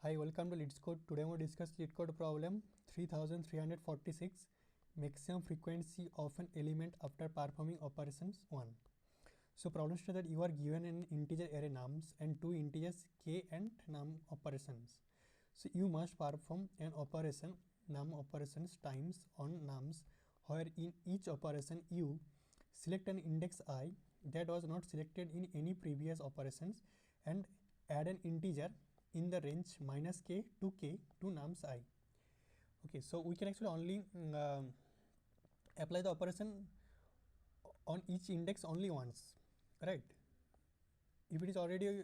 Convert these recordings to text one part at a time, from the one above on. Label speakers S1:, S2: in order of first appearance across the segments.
S1: Hi, welcome to LeetCode. Today we will discuss LeetCode problem 3346, maximum frequency of an element after performing operations 1. So problem states that you are given an integer array nums and two integers k and num operations. So you must perform an operation num operations times on nums, where in each operation you select an index I that was not selected in any previous operations and add an integer in the range minus k to nums I. Okay, so we can actually only apply the operation on each index only once, right? If it is already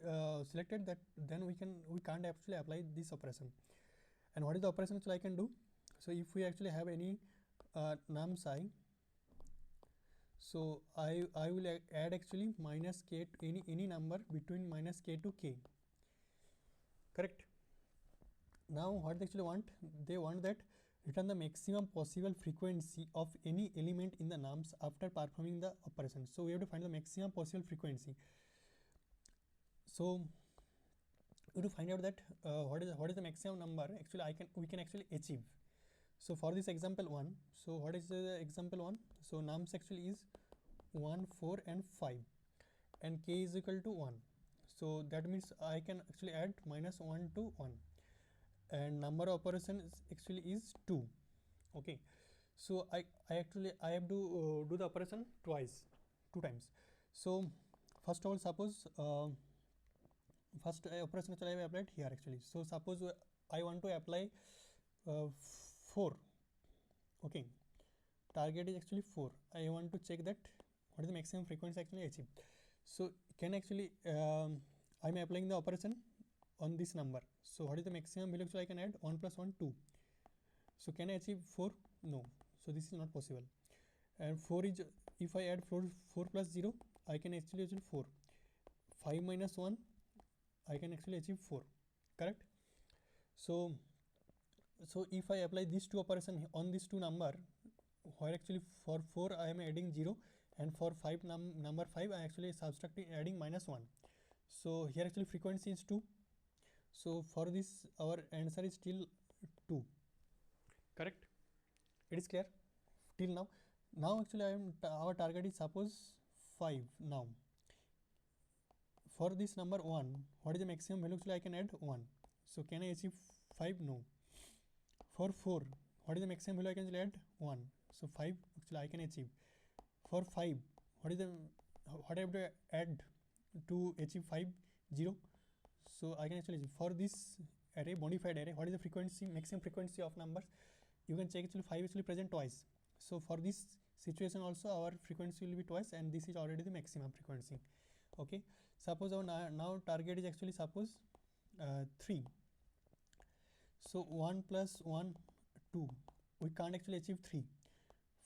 S1: selected, that then we can't actually apply this operation. And what is the operation which I can do? So if we actually have any nums I, so I will add actually minus k to any number between minus k to k. Correct. Now what they actually want, they want that return the maximum possible frequency of any element in the nums after performing the operation. So we have to find the maximum possible frequency. So we have to find out that what is the maximum number actually we can actually achieve. So for this example 1, so what is the example 1? So nums actually is 1, 4 and 5 and k is equal to 1. So that means I can actually add minus 1 to 1 and number of operations actually is 2. Okay, so I have to do the operation two times. So first of all, suppose first operation I have applied here actually. So suppose I want to apply 4. Okay, target is actually 4. I want to check that what is the maximum frequency actually achieved. So can actually I am applying the operation on this number. So what is the maximum value? So I can add 1 plus 1 2. So can I achieve 4? No. So this is not possible. And 4 is, if I add 4 plus 0, I can actually achieve 4. 5 minus 1, I can actually achieve 4. Correct. So if I apply these two operation on these two number, where actually for 4 I am adding 0 and for 5 number 5 I actually subtracting adding minus 1. So here actually frequency is 2. So for this our answer is still 2. Correct. It is clear till now. Now actually our target is suppose 5. Now for this number 1, what is the maximum value? Actually I can add 1. So can I achieve 5? No. For 4, what is the maximum value? I can add 1. So 5 actually I can achieve. For 5, what I have to add to achieve 5? 0. So I can actually achieve. For this array, modified array, what is the frequency, maximum frequency of numbers? You can check actually 5 actually present twice. So for this situation also our frequency will be twice and this is already the maximum frequency. Okay, suppose our now target is actually suppose 3. So 1 plus 1 2, we can't actually achieve 3.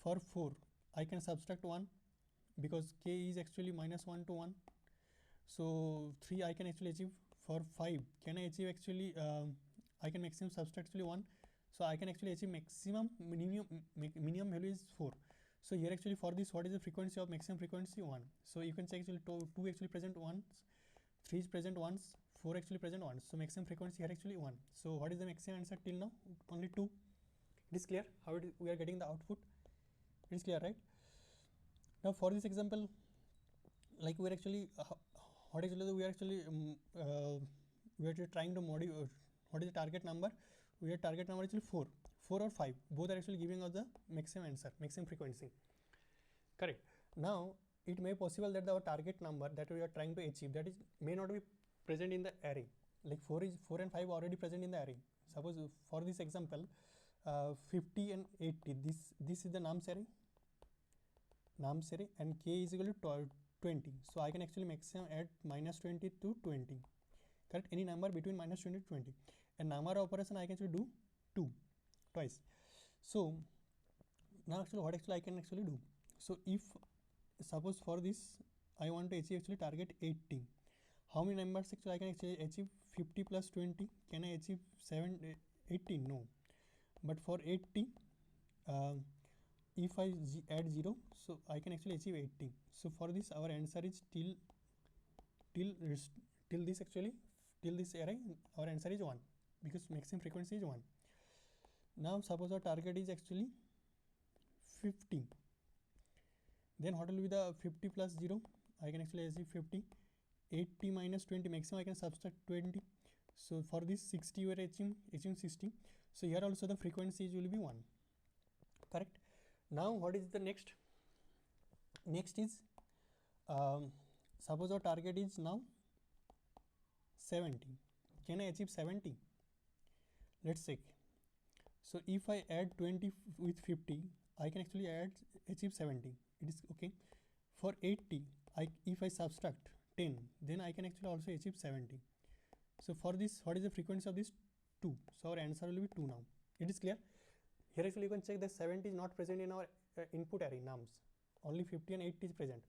S1: For 4 I can subtract 1 because k is actually minus 1 to 1. So 3 I can actually achieve. For 5 can I achieve actually I can maximum subtract actually 1. So I can actually achieve maximum minimum value is 4. So here actually for this, what is the frequency of maximum frequency? 1. So you can check actually 2 actually present once, 3 is present once, 4 actually present once. So maximum frequency here actually 1. So what is the maximum answer till now? Only 2. It is clear how we are getting the output. It is clear, right? Now for this example, like we are actually what actually we are actually we are trying to modify. What is the target number? We are target number actually 4 or 5. Both are actually giving us the maximum answer, maximum frequency. Correct. Now it may possible that our target number that we are trying to achieve, that is may not be present in the array. Like 4 and 5 already present in the array. Suppose for this example 50 and 80, this is the nums array and k is equal to 20. So I can actually maximum add minus 20 to 20. Correct. Any number between minus 20 to 20. And number of operation I can actually do 2 twice. So now actually what actually I can actually do. So if suppose for this I want to achieve actually target 80. How many numbers actually I can actually achieve? 50 plus 20. Can I achieve 80? No. But for 80, if I add 0, so I can actually achieve 80. So for this our answer is till this actually till this array, our answer is 1. because maximum frequency is 1. Now suppose our target is actually 50, then what will be the 50 plus 0? I can actually achieve 50. 80 minus 20, maximum I can subtract 20. So for this 60 you are achieving 60. So here also the frequencies will be 1. Correct. Now what is the next? Next is suppose our target is now 70. Can I achieve 70? Let's check. So if I add 20 with 50, I can actually achieve 70. It is okay. For 80, if I subtract 10, then I can actually also achieve 70. So for this, what is the frequency of this? 2. So our answer will be 2 now. It is clear? Here actually you can check that 70 is not present in our input array nums. Only 50 and 80 is present.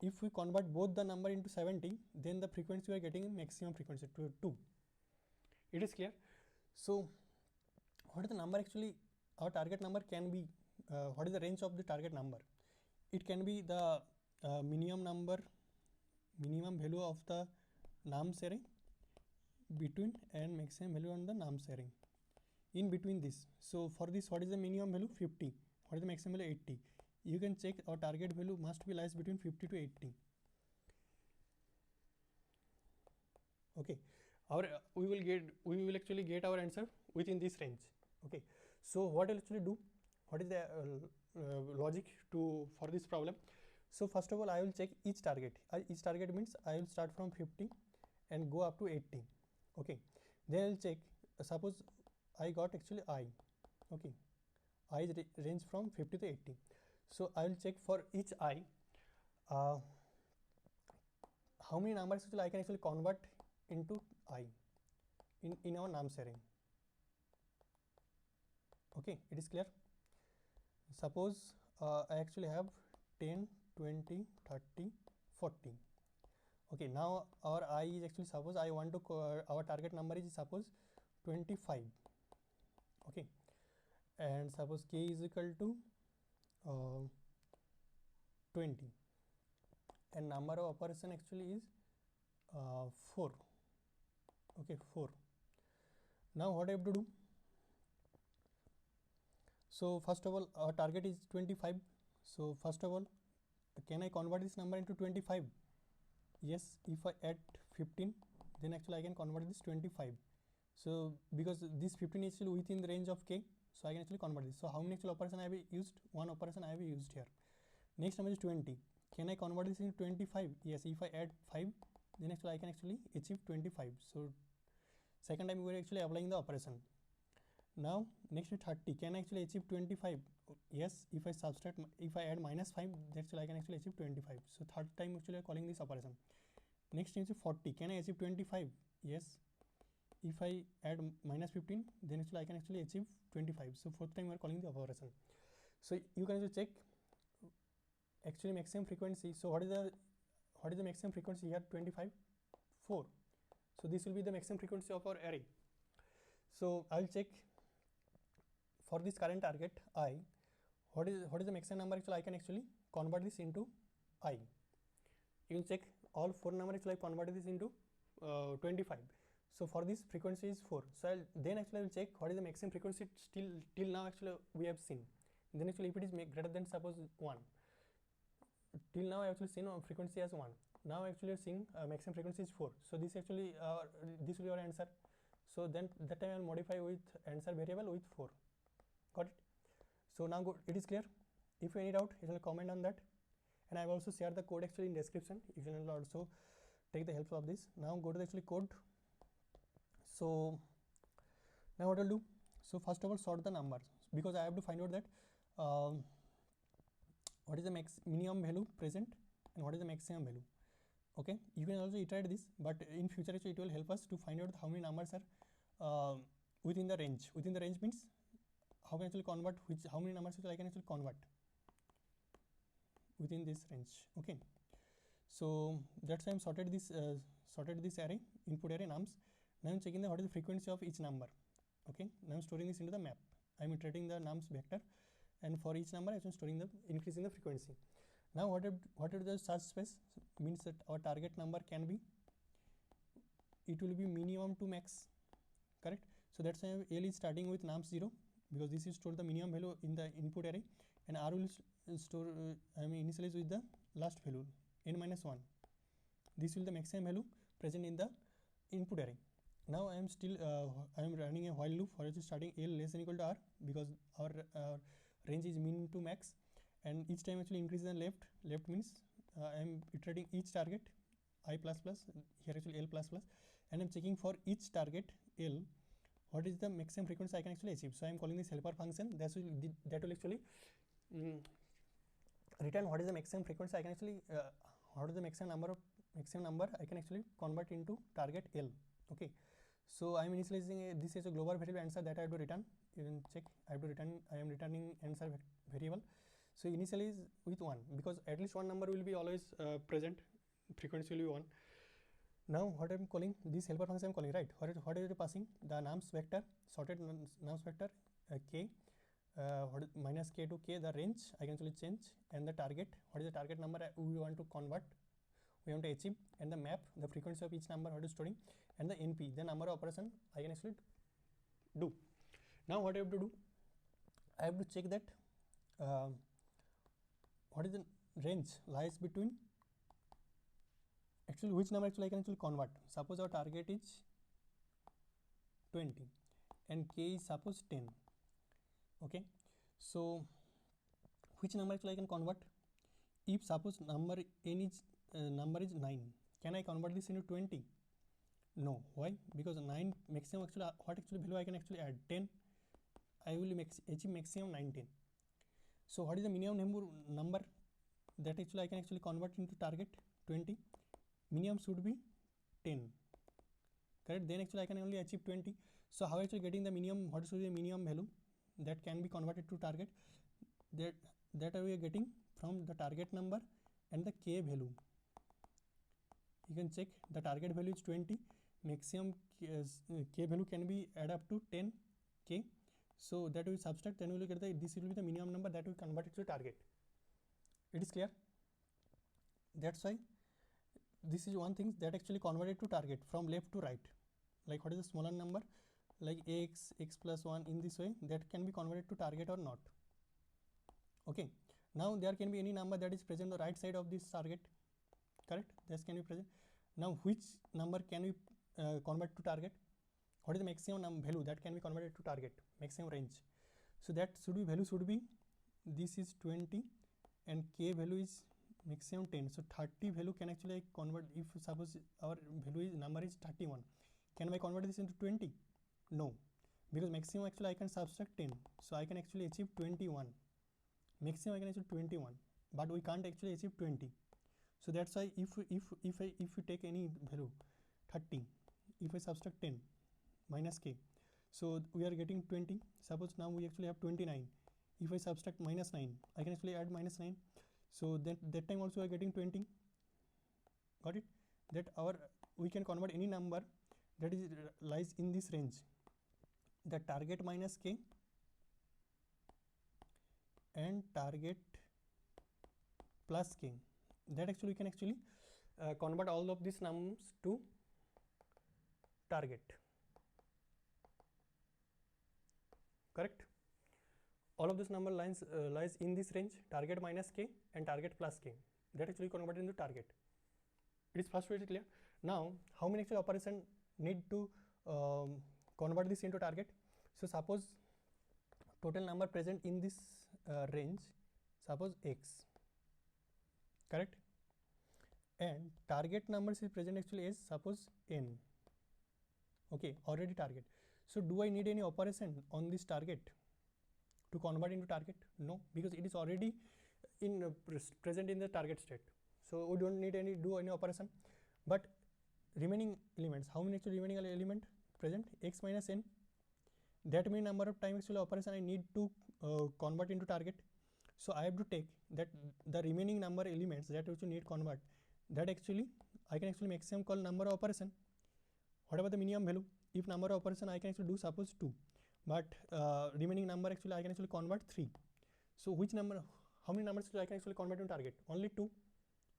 S1: If we convert both the number into 70, then the frequency we are getting maximum frequency to 2. It is clear? So what is the number actually? Our target number can be, what is the range of the target number? It can be the minimum value of the nums array between and maximum value on the nums array in between this. So for this, what is the minimum value? 50. What is the maximum value? 80. You can check our target value must be lies between 50 to 80. Okay, our we will actually get our answer within this range. Okay, so what I'll actually do, what is the logic for this problem? So first of all, I will check each target. Each target means I will start from 50 and go up to 80. Okay, then I'll check, suppose I got actually I. Okay, I range from 50 to 80. So I will check for each I how many numbers I can actually convert into I in our nums array. Okay, it is clear. Suppose I actually have 10, 20, 30, 40. Okay, now our I is actually, suppose I want to our target number is suppose 25. Okay, and suppose k is equal to 20, and number of operation actually is 4. Okay, 4. Now what I have to do? So first of all, our target is 25. So first of all, can I convert this number into 25? Yes, if I add 15, then actually I can convert this 25. So because this 15 is still within the range of k, so I can actually convert this. So how many actual operation I have used? One operation I have used here. Next number is 20. Can I convert this into 25? Yes, if I add 5, then actually I can actually achieve 25. So second time we are actually applying the operation. Now next is 30. Can I actually achieve 25? Yes, if I subtract, if I add minus 5, that's I can actually achieve 25. So third time actually calling this operation. Next is 40. Can I achieve 25? Yes. If I add minus 15, then actually I can actually achieve 25. So fourth time we are calling the operation. So you can actually check actually maximum frequency. So what is the maximum frequency here? 25, 4. So this will be the maximum frequency of our array. So I'll check for this current target I, what is the maximum number actually I can actually convert this into I. You will check all 4 numbers actually I converted this into 25. So for this frequency is 4. So then actually I will check what is the maximum frequency till now actually we have seen. Then actually if it is greater than suppose 1. Till now I actually seen frequency as 1. Now actually seeing maximum frequency is 4. So this actually this will be our answer. So then that time I will modify with answer variable with 4. Got it? So now it is clear. If you any doubt, you will comment on that, and I will also share the code actually in description. You can also take the help of this. Now go to the actually code. So now what I will do? So first of all sort the numbers, because I have to find out that what is the minimum value present and what is the maximum value. Okay, you can also iterate this, but in future actually it will help us to find out how many numbers are within the range. Within the range means how can I actually convert how many numbers I can actually convert within this range. Okay, so that's why I'm sorted this array, input array nums. Now I'm checking what is the frequency of each number. Okay, now I'm storing this into the map. I'm iterating the nums vector, and for each number I'm storing increasing the frequency. Now what is the search space? Means that our target number can be, it will be minimum to max, correct? So that's why L is starting with nums 0 because this is store the minimum value in the input array, and R will store initialize with the last value n minus 1. This will the maximum value present in the input array. Now I am still I am running a while loop for starting L less than equal to R because our range is min to max, and each time actually increase the left means I am iterating each target I plus plus, here actually L plus plus, and I am checking for each target L what is the maximum frequency I can actually achieve. So I am calling this helper function that will actually return what is the maximum frequency I can actually what is the maximum number I can actually convert into target L. Okay, so I am initializing this is a global variable answer that I have to return. You can check I am returning answer variable. So initialize with 1 because at least one number will be always present, frequency will be 1. Now what I am calling this helper function I am calling, right? What is it passing? The nums vector, sorted nums vector k, minus k to k, the range I can actually change, and the target, what is the target number we want to convert, we want to achieve, and the map, the frequency of each number what is storing, and the np, the number of operation I can actually do. Now what I have to do, I have to check that what is the range lies between actually which number actually I can actually convert. Suppose our target is 20 and k is suppose 10. Okay, so which number actually I can convert? If suppose number n is number is 9, can I convert this into 20? No. Why? Because 9 maximum actually what actually value I can actually add 10, I will achieve maximum 19. So what is the minimum number that actually I can actually convert into target? 20. Minimum should be 10, correct? Then actually I can only achieve 20. So how actually getting the minimum, what should be the minimum value that can be converted to target? That we are getting from the target number and the k value. You can check the target value is 20, maximum k value can be add up to 10k. So that we subtract, then we will get the this will be the minimum number that we convert it to target. It is clear? That's why this is one thing that actually converted to target from left to right. Like what is the smaller number, like x plus 1, in this way that can be converted to target or not. Okay, now there can be any number that is present on the right side of this target, correct? This can be present. Now which number can we convert to target? What is the maximum value that can be converted to target, maximum range? So that should be value should be, this is 20 and k value is maximum 10. So 30 value can actually convert. If suppose our value is number is 31, can I convert this into 20? No, because maximum actually I can subtract 10, so I can actually achieve 21. Maximum I can achieve 21, but we can't actually achieve 20. So that's why if we take any value 30, if I subtract 10 minus k, so we are getting 20. Suppose now we actually have 29. If I subtract minus 9, I can actually add minus 9. So that time also we are getting 20. Got it? That we can convert any number that is lies in this range. The target minus k and target plus k. That actually we can actually convert all of these numbers to target. Correct? All of this number lies in this range, target minus k and target plus k. That actually converted into target. It is first very clear. Now how many actual operation need to convert this into target? So suppose total number present in this range, suppose x, correct? And target numbers is present actually as suppose n. Okay, already target. So do I need any operation on this target to convert into target? No, because it is already in present in the target state. So we don't need do any operation. But remaining elements, how many actually remaining element present? X minus n. That means number of time actually operation I need to convert into target. So I have to take that the remaining number elements that also need convert, that actually I can actually maximum call number of operation. What about the minimum value? If number of operation I can actually do suppose 2, but remaining number actually I can actually convert 3. So which number, how many numbers I can actually convert into target? Only 2,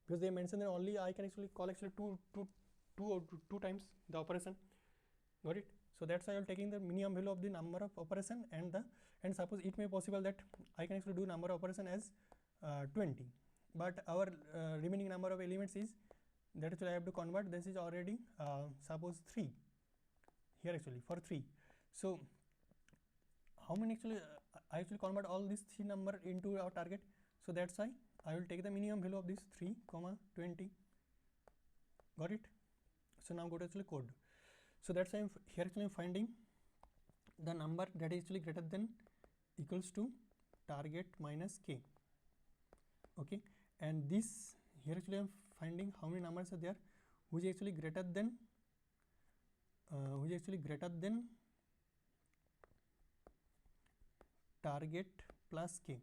S1: because they mentioned that only I can actually call actually two times the operation. Got it? So that's why I am taking the minimum value of the number of operation, and suppose it may be possible that I can actually do number of operation as 20, but our remaining number of elements is that actually I have to convert. This is already suppose 3 here actually for 3. So how many actually I actually convert all these 3 number into our target. So that's why I will take the minimum value of this 3 comma 20. Got it? So now go to actually code. So that's why I'm here actually finding the number that is actually greater than equals to target minus k. Okay, and this here actually I'm finding how many numbers are there which is actually greater than target plus k.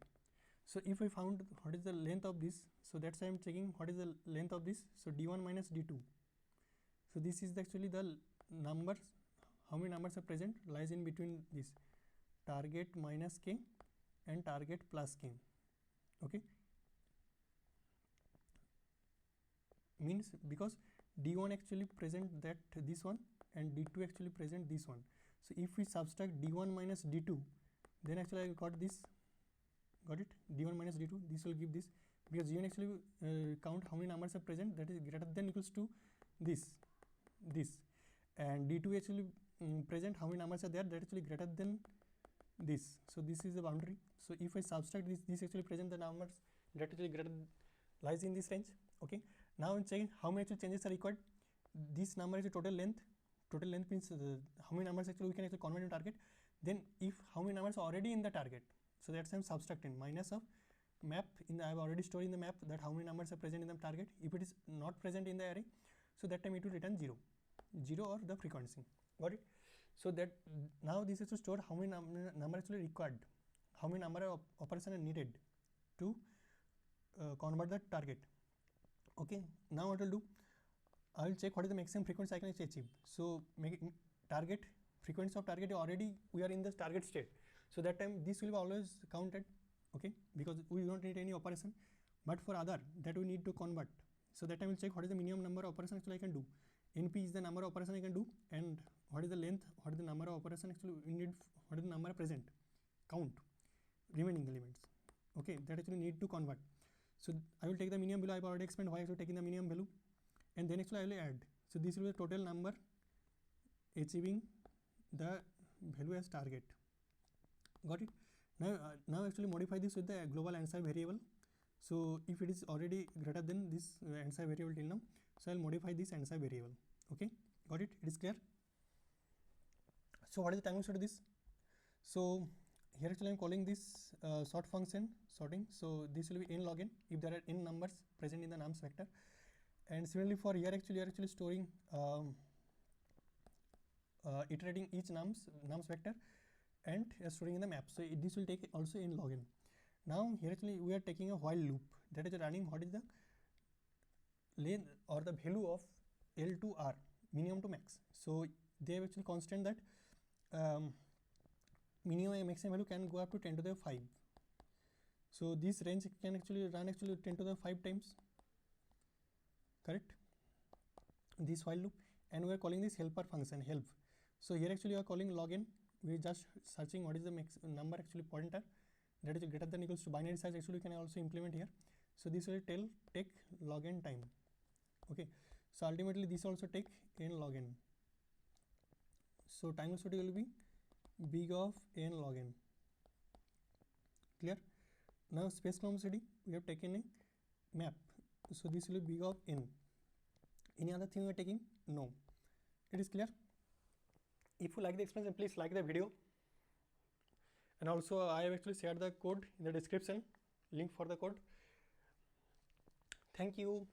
S1: So if we found what is the length of this, so that's why I'm checking what is the length of this. So d1 minus d2. So this is actually the numbers, how many numbers are present lies in between this target minus k and target plus k. Okay, means because d1 actually present that this one and d2 actually present this one. So if we subtract d1 minus d2, then actually I got this. Got it? D1 minus d2, this will give this, because d1 actually count how many numbers are present, that is greater than equals to this, and d2 actually present how many numbers are there, that actually greater than this. So this is the boundary. So if I subtract this actually present the numbers that actually greater lies in this range. Okay, now I'm checking how many actually changes are required. This number is the total length. Total length means how many numbers actually we can actually convert in target. Then if how many numbers are already in the target, so that's I'm subtracting minus of map in the, I have already stored in the map that how many numbers are present in the target. If it is not present in the array, so that time it will return 0 or the frequency. Got it? So that now this is to store how many number actually required, how many number of operation are needed to convert the target. Okay, now what I will do, I will check what is the maximum frequency I can achieve. So make it target frequency of target already we are in the target state. So that time this will be always counted, okay, because we don't need any operation. But for other that we need to convert. So that time we'll check what is the minimum number of operations actually I can do. NP is the number of operations I can do, and what is the length, what is the number of operations actually we need, what is the number present, count remaining elements. Okay, that actually need to convert. So I will take the minimum value. I have already explained why I actually taking the minimum value, and then actually I will add. So this will be the total number achieving the value as target. Got it? Now actually modify this with the global answer variable. So if it is already greater than this answer variable till now, so I'll modify this answer variable. Okay, got it? It is clear. So what is the timing to this? So here actually I'm calling this sort function sorting. So this will be n log n if there are n numbers present in the nums vector, and similarly for here actually you are actually storing iterating each nums vector and storing in the map. So this will take also in log n. Now here actually we are taking a while loop that is running. What is the length or the value of L to R, minimum to max? So they have actually constant that minimum and maximum value can go up to 10 to the 5. So this range can actually run actually 10 to the 5 times. Correct? This while loop, and we are calling this helper function help. So here actually you are calling log n. We are just searching what is the max number actually pointer that is greater than equals to binary search. Actually you can also implement here. So this will take log n time. Okay, so ultimately this also take n log n. So time velocity will be big of n log n. Clear? Now space velocity we have taken a map, so this will be big of n. Any other thing we are taking? No. It is clear? If you like the explanation, please like the video, and also I have actually shared the code in the description, link for the code. Thank you.